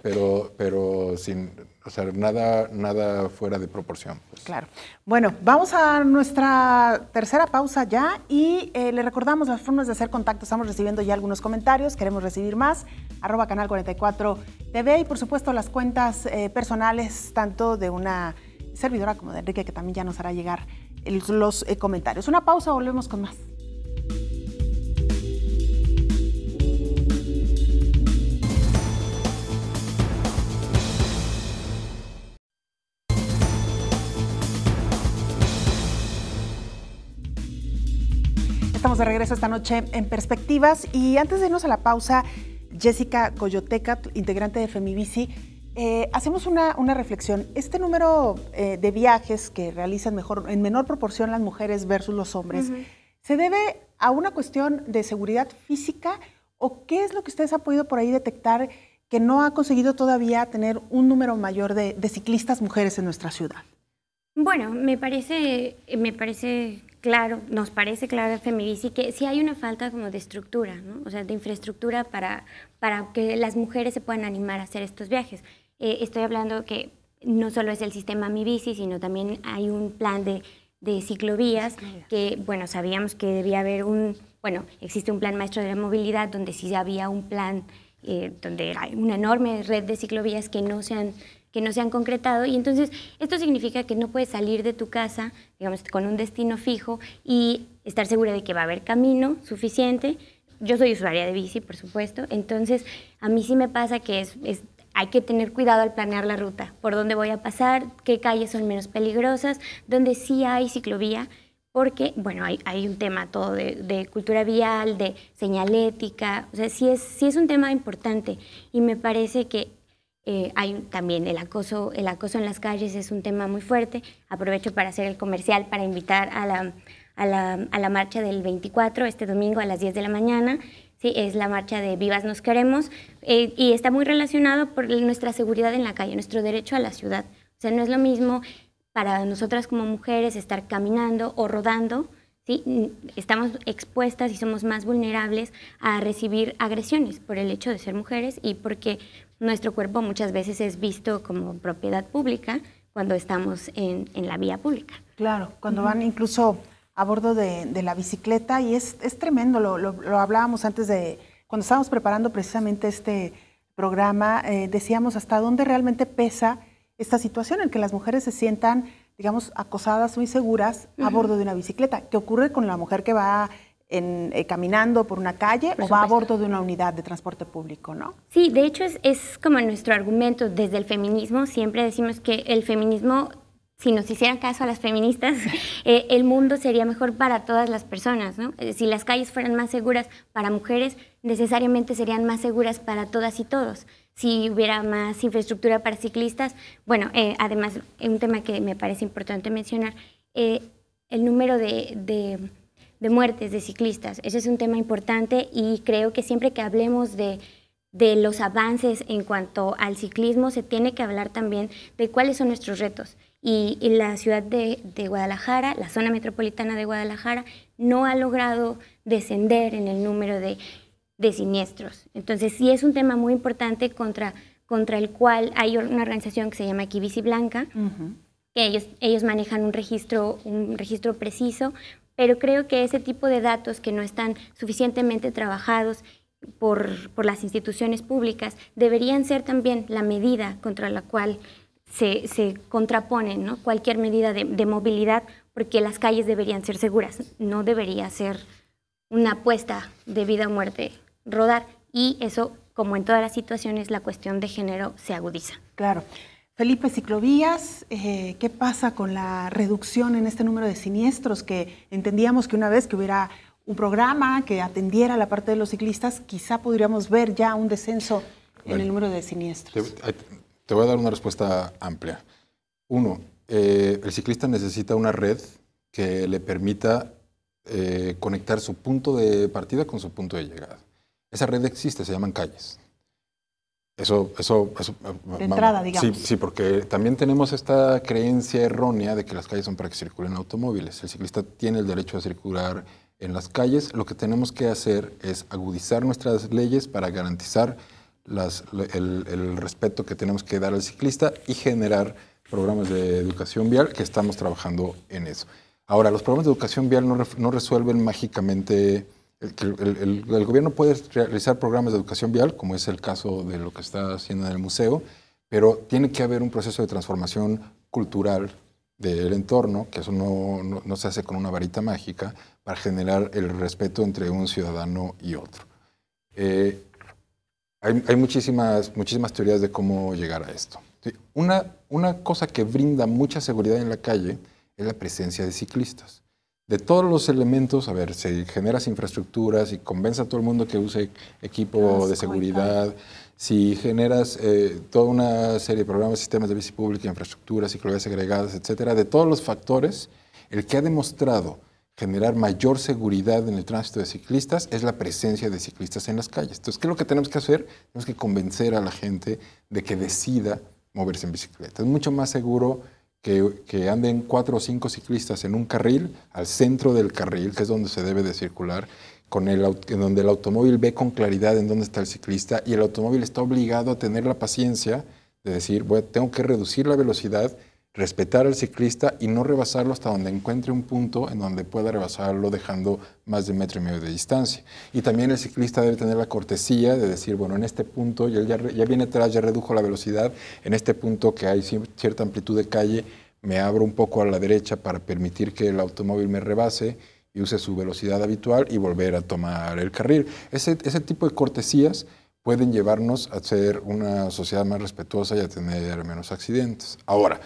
Pero sin, o sea, nada fuera de proporción, pues. Claro. Bueno, vamos a nuestra tercera pausa ya y le recordamos las formas de hacer contacto. Estamos recibiendo ya algunos comentarios, queremos recibir más. @Canal 44 TV y por supuesto las cuentas personales tanto de una servidora como de Enrique, que también ya nos hará llegar los comentarios. Una pausa, volvemos con más. Estamos de regreso esta noche en Perspectivas y antes de irnos a la pausa, Jessica Coyoteca, integrante de Femibici, hacemos una reflexión. Este número de viajes que realizan en menor proporción las mujeres versus los hombres, ¿se debe a una cuestión de seguridad física o qué es lo que ustedes han podido por ahí detectar que no ha conseguido todavía tener un número mayor de ciclistas mujeres en nuestra ciudad? Bueno, me parece claro, nos parece claro en Femibici que sí hay una falta como de estructura, ¿no? O sea, de infraestructura para que las mujeres se puedan animar a hacer estos viajes. Estoy hablando que no solo es el sistema Mi Bici, sino también hay un plan de ciclovías que, bueno, sabíamos que debía haber existe un plan maestro de la movilidad donde sí había un plan donde hay una enorme red de ciclovías que no se han concretado, y entonces esto significa que no puedes salir de tu casa, digamos, con un destino fijo y estar segura de que va a haber camino suficiente. Yo soy usuaria de bici, por supuesto, entonces a mí sí me pasa que hay que tener cuidado al planear la ruta, por dónde voy a pasar, qué calles son menos peligrosas, donde sí hay ciclovía, porque, bueno, hay un tema todo de cultura vial, de señalética, o sea, sí es un tema importante, y me parece que hay también el acoso en las calles es un tema muy fuerte. Aprovecho para hacer el comercial para invitar a la marcha del 24, este domingo a las 10 de la mañana. Sí, es la marcha de Vivas Nos Queremos y está muy relacionado por nuestra seguridad en la calle, nuestro derecho a la ciudad. O sea, no es lo mismo para nosotras como mujeres estar caminando o rodando ¿sí? Estamos expuestas y somos más vulnerables a recibir agresiones por el hecho de ser mujeres y porque nuestro cuerpo muchas veces es visto como propiedad pública cuando estamos en la vía pública. Claro, cuando van incluso a bordo de la bicicleta, y es tremendo, lo hablábamos antes de, cuando estábamos preparando precisamente este programa, decíamos hasta dónde realmente pesa esta situación en que las mujeres se sientan, digamos, acosadas o inseguras a bordo de una bicicleta. ¿Qué ocurre con la mujer que va caminando por una calle o va a bordo de una unidad de transporte público, no? Sí, de hecho es como nuestro argumento desde el feminismo. Siempre decimos que el feminismo, si nos hicieran caso a las feministas, el mundo sería mejor para todas las personas, ¿no? Si las calles fueran más seguras para mujeres, necesariamente serían más seguras para todas y todos. Si hubiera más infraestructura para ciclistas, bueno, además, un tema que me parece importante mencionar, el número de muertes de ciclistas. Ese es un tema importante y creo que siempre que hablemos de los avances en cuanto al ciclismo, se tiene que hablar también de cuáles son nuestros retos. Y la ciudad de Guadalajara, la zona metropolitana de Guadalajara, no ha logrado descender en el número de siniestros. Entonces, sí es un tema muy importante contra el cual hay una organización que se llama Aquí Bici Blanca, que ellos manejan un registro preciso, pero creo que ese tipo de datos que no están suficientemente trabajados por las instituciones públicas deberían ser también la medida contra la cual se contraponen, ¿no? Cualquier medida de movilidad, porque las calles deberían ser seguras, no debería ser una apuesta de vida o muerte rodar, y eso, como en todas las situaciones, la cuestión de género se agudiza. Claro. Felipe, ciclovías, ¿qué pasa con la reducción en este número de siniestros? Que entendíamos que una vez que hubiera un programa que atendiera la parte de los ciclistas, quizá podríamos ver ya un descenso en el número de siniestros. Te voy a dar una respuesta amplia. Uno, el ciclista necesita una red que le permita conectar su punto de partida con su punto de llegada. Esa red existe, se llaman calles. Eso de entrada, digamos. Sí, porque también tenemos esta creencia errónea de que las calles son para que circulen automóviles. El ciclista tiene el derecho a circular en las calles. Lo que tenemos que hacer es agudizar nuestras leyes para garantizar el respeto que tenemos que dar al ciclista y generar programas de educación vial, que estamos trabajando en eso. Ahora, los programas de educación vial no resuelven mágicamente. El gobierno puede realizar programas de educación vial, como es el caso de lo que está haciendo en el museo, pero tiene que haber un proceso de transformación cultural del entorno, que eso no se hace con una varita mágica, para generar el respeto entre un ciudadano y otro. Hay muchísimas teorías de cómo llegar a esto. Una cosa que brinda mucha seguridad en la calle es la presencia de ciclistas. De todos los elementos, a ver, si generas infraestructuras y convence a todo el mundo que use equipo de seguridad, si generas toda una serie de programas, sistemas de bici pública, infraestructuras, ciclovías segregadas, etcétera, de todos los factores, el que ha demostrado generar mayor seguridad en el tránsito de ciclistas es la presencia de ciclistas en las calles. Entonces, ¿qué es lo que tenemos que hacer? Tenemos que convencer a la gente de que decida moverse en bicicleta. Es mucho más seguro que anden 4 o 5 ciclistas en un carril, al centro del carril, que es donde se debe de circular, en donde el automóvil ve con claridad en dónde está el ciclista, y el automóvil está obligado a tener la paciencia de decir, tengo que reducir la velocidad, respetar al ciclista y no rebasarlo hasta donde encuentre un punto en donde pueda rebasarlo dejando más de 1,5 metros de distancia. Y también el ciclista debe tener la cortesía de decir, bueno, en este punto, y él ya viene atrás, ya redujo la velocidad, en este punto que hay cierta amplitud de calle, me abro un poco a la derecha para permitir que el automóvil me rebase y use su velocidad habitual y volver a tomar el carril. Ese tipo de cortesías pueden llevarnos a ser una sociedad más respetuosa y a tener menos accidentes. Ahora,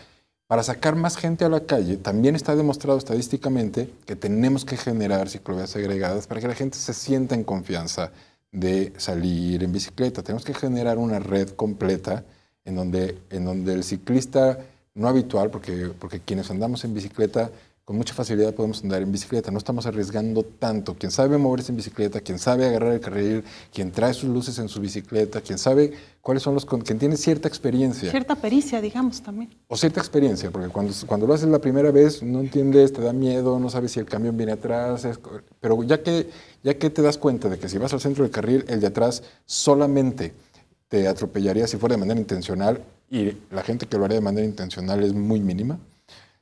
para sacar más gente a la calle, también está demostrado estadísticamente que tenemos que generar ciclovías segregadas para que la gente se sienta en confianza de salir en bicicleta. Tenemos que generar una red completa en donde el ciclista no habitual, porque quienes andamos en bicicleta con mucha facilidad podemos andar en bicicleta, no estamos arriesgando tanto. Quien sabe moverse en bicicleta, quien sabe agarrar el carril, quien trae sus luces en su bicicleta, quien sabe cuáles son quien tiene cierta experiencia. Cierta pericia, digamos, también. O cierta experiencia, porque cuando lo haces la primera vez no entiendes, te da miedo, no sabes si el camión viene atrás, pero ya que te das cuenta de que si vas al centro del carril, el de atrás solamente te atropellaría si fuera de manera intencional, y la gente que lo haría de manera intencional es muy mínima.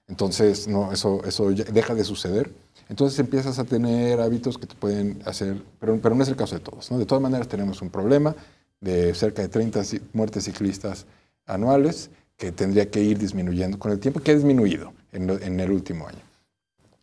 Entonces, no, eso ya deja de suceder. Entonces empiezas a tener hábitos que te pueden hacer, pero no es el caso de todos, ¿no? De todas maneras tenemos un problema de cerca de 30 muertes ciclistas anuales que tendría que ir disminuyendo con el tiempo, que ha disminuido en el último año.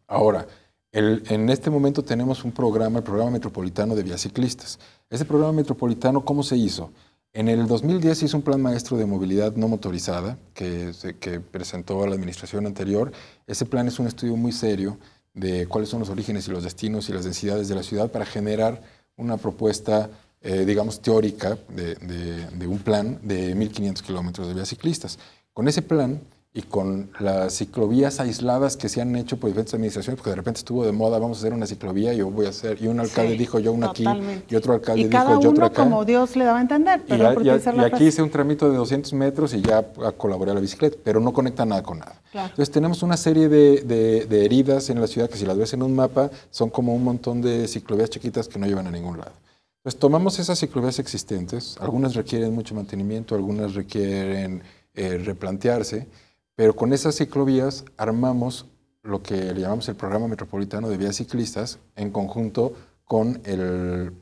Ahora, en este momento tenemos un programa, el Programa Metropolitano de Vías Ciclistas. Ese programa metropolitano, ¿cómo se hizo? En el 2010 se hizo un plan maestro de movilidad no motorizada que presentó la administración anterior. Ese plan es un estudio muy serio de cuáles son los orígenes y los destinos y las densidades de la ciudad para generar una propuesta, digamos, teórica de un plan de 1.500 kilómetros de vías ciclistas. Con ese plan y con las ciclovías aisladas que se han hecho por diferentes administraciones, porque de repente estuvo de moda, vamos a hacer una ciclovía, yo voy a hacer, y un alcalde dijo yo una aquí, y otro alcalde dijo yo otra acá. Como Dios le daba a entender. Pero y aquí hice un tramito de 200 metros y ya colaboré a la bicicleta, pero no conecta nada con nada. Claro. Entonces tenemos una serie de heridas en la ciudad que si las ves en un mapa son como un montón de ciclovías chiquitas que no llevan a ningún lado. Entonces tomamos esas ciclovías existentes, algunas requieren mucho mantenimiento, algunas requieren replantearse, pero con esas ciclovías armamos lo que le llamamos el Programa Metropolitano de Vías Ciclistas en conjunto con el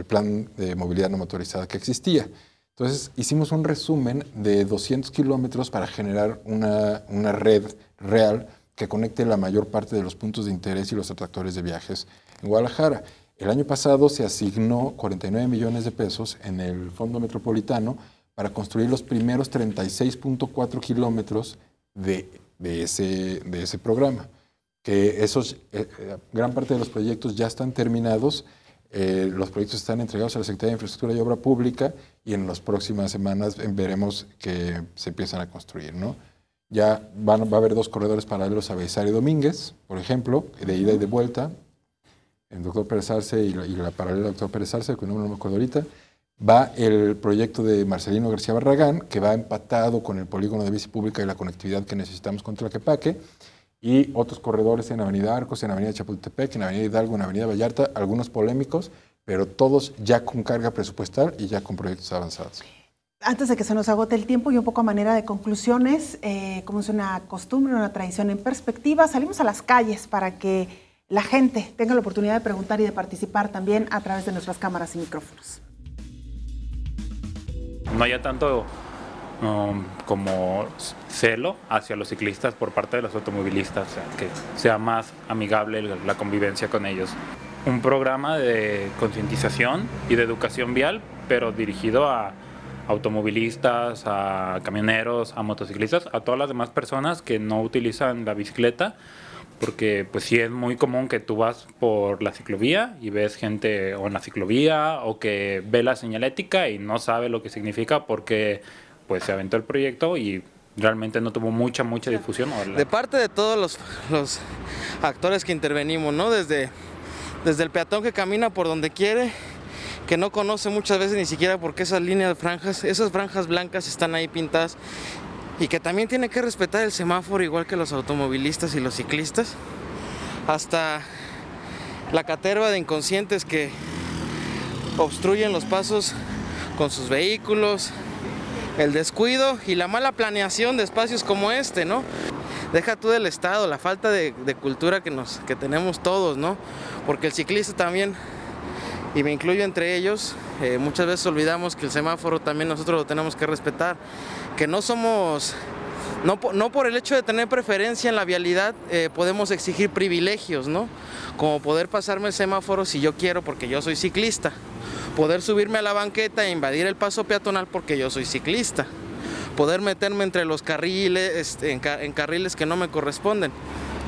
plan de movilidad no motorizada que existía. Entonces hicimos un resumen de 200 kilómetros para generar una red real que conecte la mayor parte de los puntos de interés y los atractores de viajes en Guadalajara. El año pasado se asignó 49 millones de pesos en el Fondo Metropolitano para construir los primeros 36.4 kilómetros de ese programa. Que gran parte de los proyectos ya están terminados, los proyectos están entregados a la Secretaría de Infraestructura y Obra Pública y en las próximas semanas veremos que se empiezan a construir, ¿no? Ya va a haber 2 corredores paralelos a Belisario Domínguez, por ejemplo, de ida y de vuelta, el doctor Pérez Arce y la paralela doctor Pérez Arce, que no me acuerdo ahorita. Va el proyecto de Marcelino García Barragán, que va empatado con el polígono de bici pública y la conectividad que necesitamos con Tlaquepaque, y otros corredores en Avenida Arcos, en Avenida Chapultepec, en Avenida Hidalgo, en Avenida Vallarta, algunos polémicos, pero todos ya con carga presupuestal y ya con proyectos avanzados. Antes de que se nos agote el tiempo y un poco a manera de conclusiones, como es una costumbre, una tradición en perspectiva, salimos a las calles para que la gente tenga la oportunidad de preguntar y de participar también a través de nuestras cámaras y micrófonos. No haya tanto como celo hacia los ciclistas por parte de los automovilistas, o sea, que sea más amigable la convivencia con ellos. Un programa de concientización y de educación vial, pero dirigido a automovilistas, a camioneros, a motociclistas, a todas las demás personas que no utilizan la bicicleta, porque pues sí es muy común que tú vas por la ciclovía y ves gente o en la ciclovía o que ve la señalética y no sabe lo que significa porque pues se aventó el proyecto y realmente no tuvo mucha difusión. De parte de todos los actores que intervenimos, ¿no? Desde el peatón que camina por donde quiere, que no conoce muchas veces ni siquiera por qué esas líneas de franjas, esas franjas blancas están ahí pintadas, y que también tiene que respetar el semáforo igual que los automovilistas y los ciclistas, hasta la caterva de inconscientes que obstruyen los pasos con sus vehículos, el descuido y la mala planeación de espacios como este, ¿no? Deja tú del Estado, la falta de cultura que tenemos todos, ¿no? Porque el ciclista también, y me incluyo entre ellos, muchas veces olvidamos que el semáforo también nosotros lo tenemos que respetar, que no somos, no por el hecho de tener preferencia en la vialidad podemos exigir privilegios, ¿no? Como poder pasarme el semáforo si yo quiero porque yo soy ciclista, poder subirme a la banqueta e invadir el paso peatonal porque yo soy ciclista, poder meterme entre los carriles, en carriles que no me corresponden.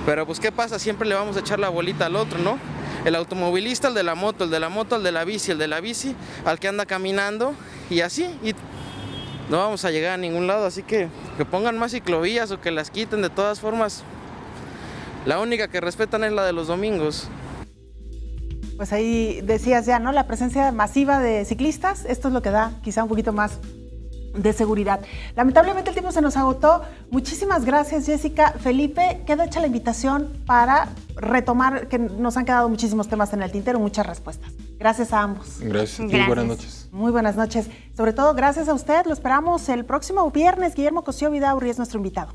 Pero pues ¿qué pasa? Siempre le vamos a echar la bolita al otro, ¿no? El automovilista, el de la moto, el de la moto, el de la bici, el de la bici, al que anda caminando y así, y no vamos a llegar a ningún lado, así que pongan más ciclovías o que las quiten. De todas formas, La única que respetan es la de los domingos. Pues ahí decías ya, ¿no? La presencia masiva de ciclistas, esto es lo que da quizá un poquito más de seguridad. Lamentablemente el tiempo se nos agotó. Muchísimas gracias, Jessica. Felipe, queda hecha la invitación para retomar, que nos han quedado muchísimos temas en el tintero, muchas respuestas. Gracias a ambos. Gracias. Gracias. Buenas noches. Muy buenas noches. Sobre todo, gracias a usted. Lo esperamos el próximo viernes. Guillermo Cosío Vidaurri es nuestro invitado.